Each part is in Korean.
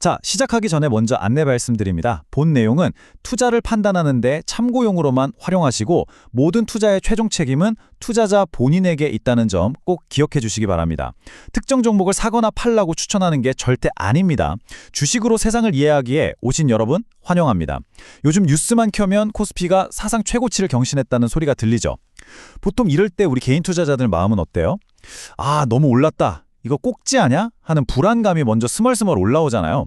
자, 시작하기 전에 먼저 안내 말씀드립니다. 본 내용은 투자를 판단하는 데 참고용으로만 활용하시고 모든 투자의 최종 책임은 투자자 본인에게 있다는 점 꼭 기억해 주시기 바랍니다. 특정 종목을 사거나 팔라고 추천하는 게 절대 아닙니다. 주식으로 세상을 이해하기에 오신 여러분 환영합니다. 요즘 뉴스만 켜면 코스피가 사상 최고치를 경신했다는 소리가 들리죠. 보통 이럴 때 우리 개인 투자자들 마음은 어때요? 아, 너무 올랐다. 이거 꼭지 아냐? 하는 불안감이 먼저 스멀스멀 올라오잖아요.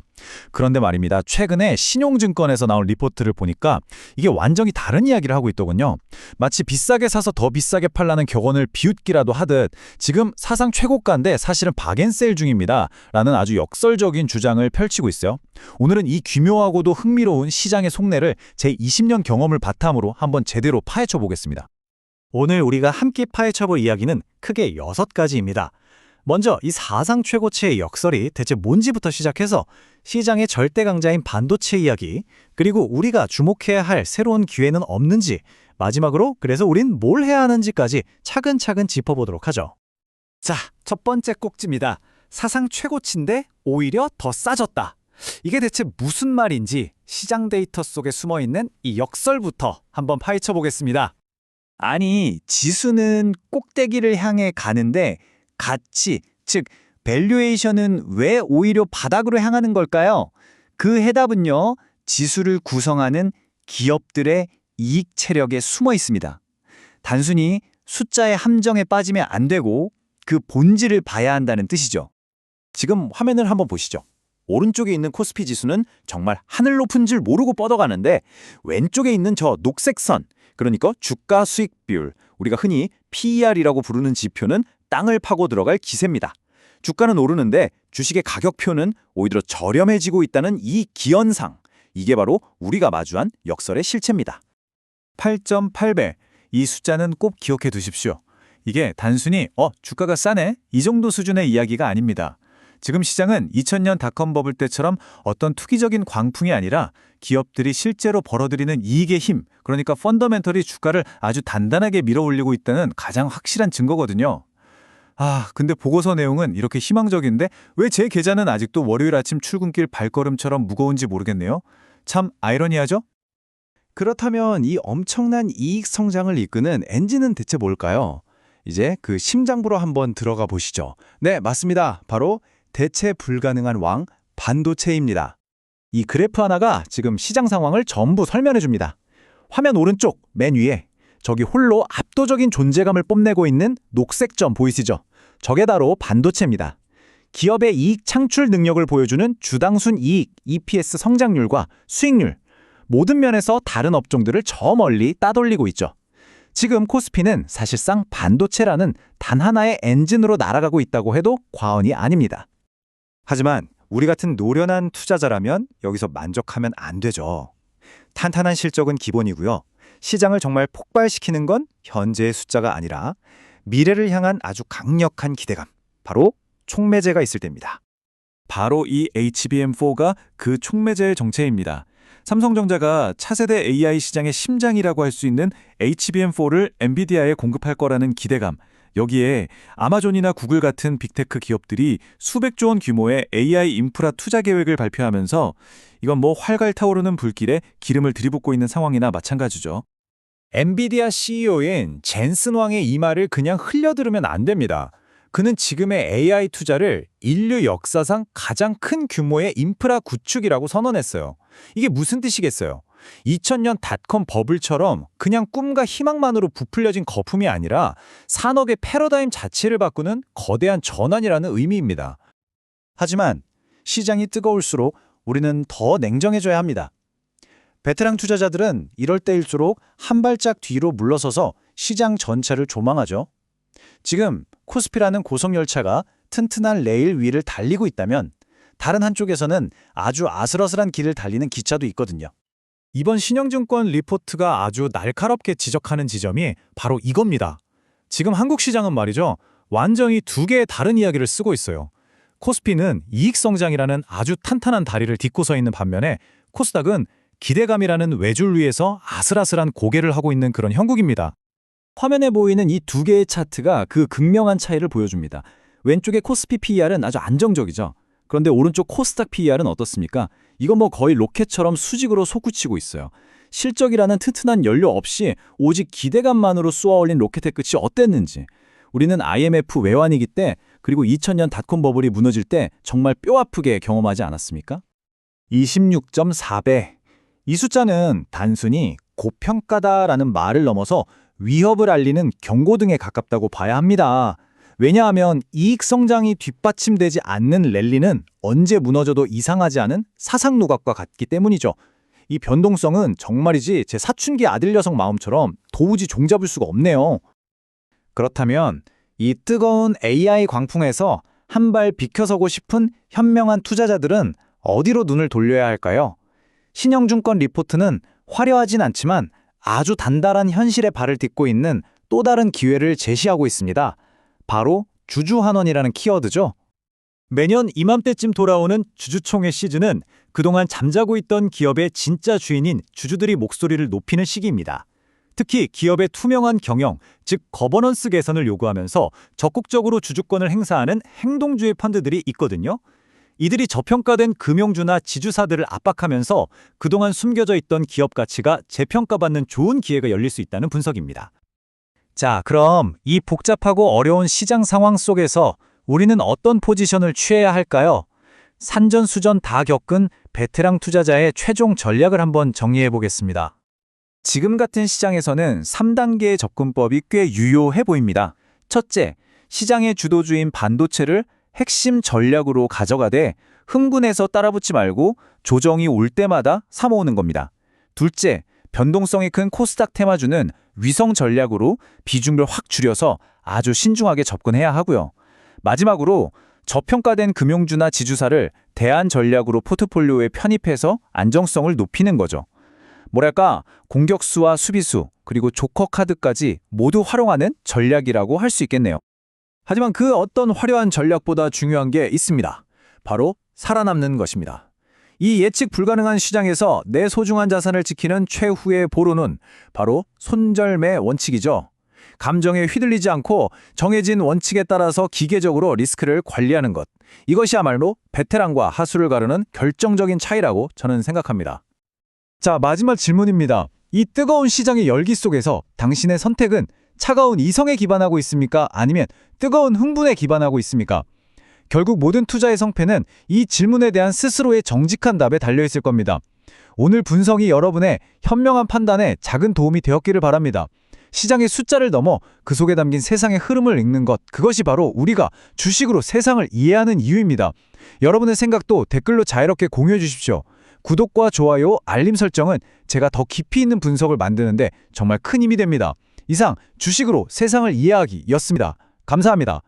그런데 말입니다. 최근에 신용증권에서 나온 리포트를 보니까 이게 완전히 다른 이야기를 하고 있더군요. 마치 비싸게 사서 더 비싸게 팔라는 격언을 비웃기라도 하듯 지금 사상 최고가인데 사실은 박앤세일 중입니다. 라는 아주 역설적인 주장을 펼치고 있어요. 오늘은 이 기묘하고도 흥미로운 시장의 속내를 제 20년 경험을 바탕으로 한번 제대로 파헤쳐 보겠습니다. 오늘 우리가 함께 파헤쳐볼 이야기는 크게 6가지입니다. 먼저 이 사상 최고치의 역설이 대체 뭔지부터 시작해서 시장의 절대 강자인 반도체 이야기, 그리고 우리가 주목해야 할 새로운 기회는 없는지, 마지막으로 그래서 우린 뭘 해야 하는지까지 차근차근 짚어보도록 하죠. 자, 첫 번째 꼭지입니다. 사상 최고치인데 오히려 더 싸졌다. 이게 대체 무슨 말인지 시장 데이터 속에 숨어있는 이 역설부터 한번 파헤쳐 보겠습니다. 아니, 지수는 꼭대기를 향해 가는데 가치, 즉 밸류에이션은 왜 오히려 바닥으로 향하는 걸까요? 그 해답은요, 지수를 구성하는 기업들의 이익 체력에 숨어 있습니다. 단순히 숫자의 함정에 빠지면 안 되고 그 본질을 봐야 한다는 뜻이죠. 지금 화면을 한번 보시죠. 오른쪽에 있는 코스피 지수는 정말 하늘 높은 줄 모르고 뻗어가는데 왼쪽에 있는 저 녹색 선, 그러니까 주가 수익 비율, 우리가 흔히 PER이라고 부르는 지표는 땅을 파고 들어갈 기세입니다. 주가는 오르는데 주식의 가격표는 오히려 저렴해지고 있다는 이 기현상, 이게 바로 우리가 마주한 역설의 실체입니다. 8.8배, 이 숫자는 꼭 기억해 두십시오. 이게 단순히 주가가 싸네? 이 정도 수준의 이야기가 아닙니다. 지금 시장은 2000년 닷컴 버블 때처럼 어떤 투기적인 광풍이 아니라 기업들이 실제로 벌어들이는 이익의 힘, 그러니까 펀더멘털이 주가를 아주 단단하게 밀어올리고 있다는 가장 확실한 증거거든요. 근데 보고서 내용은 이렇게 희망적인데 왜 제 계좌는 아직도 월요일 아침 출근길 발걸음처럼 무거운지 모르겠네요. 참 아이러니하죠? 그렇다면 이 엄청난 이익 성장을 이끄는 엔진은 대체 뭘까요? 이제 그 심장부로 한번 들어가 보시죠. 네, 맞습니다. 바로 대체 불가능한 왕, 반도체입니다. 이 그래프 하나가 지금 시장 상황을 전부 설명해 줍니다. 화면 오른쪽 맨 위에 저기 홀로 압도적인 존재감을 뽐내고 있는 녹색 점 보이시죠? 저게 바로 반도체입니다. 기업의 이익 창출 능력을 보여주는 주당순 이익, EPS 성장률과 수익률, 모든 면에서 다른 업종들을 저 멀리 따돌리고 있죠. 지금 코스피는 사실상 반도체라는 단 하나의 엔진으로 날아가고 있다고 해도 과언이 아닙니다. 하지만 우리 같은 노련한 투자자라면 여기서 만족하면 안 되죠. 탄탄한 실적은 기본이고요. 시장을 정말 폭발시키는 건 현재의 숫자가 아니라 미래를 향한 아주 강력한 기대감, 바로 촉매제가 있을 때입니다. 바로 이 HBM4가 그 촉매제의 정체입니다. 삼성전자가 차세대 AI 시장의 심장이라고 할 수 있는 HBM4를 엔비디아에 공급할 거라는 기대감, 여기에 아마존이나 구글 같은 빅테크 기업들이 수백조 원 규모의 AI 인프라 투자 계획을 발표하면서 이건 활갈 타오르는 불길에 기름을 들이붓고 있는 상황이나 마찬가지죠. 엔비디아 CEO인 젠슨 왕의 이 말을 그냥 흘려들으면 안 됩니다. 그는 지금의 AI 투자를 인류 역사상 가장 큰 규모의 인프라 구축이라고 선언했어요. 이게 무슨 뜻이겠어요? 2000년 닷컴 버블처럼 그냥 꿈과 희망만으로 부풀려진 거품이 아니라 산업의 패러다임 자체를 바꾸는 거대한 전환이라는 의미입니다. 하지만 시장이 뜨거울수록 우리는 더 냉정해져야 합니다. 베테랑 투자자들은 이럴 때일수록 한 발짝 뒤로 물러서서 시장 전체를 조망하죠. 지금 코스피라는 고속열차가 튼튼한 레일 위를 달리고 있다면 다른 한쪽에서는 아주 아슬아슬한 길을 달리는 기차도 있거든요. 이번 신영증권 리포트가 아주 날카롭게 지적하는 지점이 바로 이겁니다. 지금 한국 시장은 말이죠. 완전히 두 개의 다른 이야기를 쓰고 있어요. 코스피는 이익성장이라는 아주 탄탄한 다리를 딛고 서 있는 반면에 코스닥은 기대감이라는 외줄 위에서 아슬아슬한 고개를 하고 있는 그런 형국입니다. 화면에 보이는 이 두 개의 차트가 그 극명한 차이를 보여줍니다. 왼쪽의 코스피 PER은 아주 안정적이죠. 그런데 오른쪽 코스닥 PER은 어떻습니까? 이거 뭐 거의 로켓처럼 수직으로 솟구치고 있어요. 실적이라는 튼튼한 연료 없이 오직 기대감만으로 쏘아올린 로켓의 끝이 어땠는지. 우리는 IMF 외환위기 때 그리고 2000년 닷컴 버블이 무너질 때 정말 뼈아프게 경험하지 않았습니까? 26.4배. 이 숫자는 단순히 고평가다라는 말을 넘어서 위협을 알리는 경고등에 가깝다고 봐야 합니다. 왜냐하면 이익 성장이 뒷받침되지 않는 랠리는 언제 무너져도 이상하지 않은 사상 누각과 같기 때문이죠. 이 변동성은 정말이지 제 사춘기 아들 녀석 마음처럼 도무지 종잡을 수가 없네요. 그렇다면 이 뜨거운 AI 광풍에서 한 발 비켜서고 싶은 현명한 투자자들은 어디로 눈을 돌려야 할까요? 신영증권 리포트는 화려하진 않지만 아주 단단한 현실에 발을 딛고 있는 또 다른 기회를 제시하고 있습니다. 바로 주주환원이라는 키워드죠. 매년 이맘때쯤 돌아오는 주주총회 시즌은 그동안 잠자고 있던 기업의 진짜 주인인 주주들이 목소리를 높이는 시기입니다. 특히 기업의 투명한 경영, 즉 거버넌스 개선을 요구하면서 적극적으로 주주권을 행사하는 행동주의 펀드들이 있거든요. 이들이 저평가된 금융주나 지주사들을 압박하면서 그동안 숨겨져 있던 기업 가치가 재평가받는 좋은 기회가 열릴 수 있다는 분석입니다. 자, 그럼 이 복잡하고 어려운 시장 상황 속에서 우리는 어떤 포지션을 취해야 할까요? 산전수전 다 겪은 베테랑 투자자의 최종 전략을 한번 정리해 보겠습니다. 지금 같은 시장에서는 3단계의 접근법이 꽤 유효해 보입니다. 첫째, 시장의 주도주인 반도체를 핵심 전략으로 가져가되 흥분해서 따라붙지 말고 조정이 올 때마다 사모으는 겁니다. 둘째, 변동성이 큰 코스닥 테마주는 위성 전략으로 비중을 확 줄여서 아주 신중하게 접근해야 하고요. 마지막으로 저평가된 금융주나 지주사를 대안 전략으로 포트폴리오에 편입해서 안정성을 높이는 거죠. 뭐랄까, 공격수와 수비수, 그리고 조커 카드까지 모두 활용하는 전략이라고 할 수 있겠네요. 하지만 그 어떤 화려한 전략보다 중요한 게 있습니다. 바로 살아남는 것입니다. 이 예측 불가능한 시장에서 내 소중한 자산을 지키는 최후의 보루는 바로 손절매 원칙이죠. 감정에 휘둘리지 않고 정해진 원칙에 따라서 기계적으로 리스크를 관리하는 것. 이것이야말로 베테랑과 하수를 가르는 결정적인 차이라고 저는 생각합니다. 자, 마지막 질문입니다. 이 뜨거운 시장의 열기 속에서 당신의 선택은 차가운 이성에 기반하고 있습니까? 아니면 뜨거운 흥분에 기반하고 있습니까? 결국 모든 투자의 성패는 이 질문에 대한 스스로의 정직한 답에 달려있을 겁니다. 오늘 분석이 여러분의 현명한 판단에 작은 도움이 되었기를 바랍니다. 시장의 숫자를 넘어 그 속에 담긴 세상의 흐름을 읽는 것, 그것이 바로 우리가 주식으로 세상을 이해하는 이유입니다. 여러분의 생각도 댓글로 자유롭게 공유해 주십시오. 구독과 좋아요, 알림 설정은 제가 더 깊이 있는 분석을 만드는데 정말 큰 힘이 됩니다. 이상 주식으로 세상을 이해하기였습니다. 감사합니다.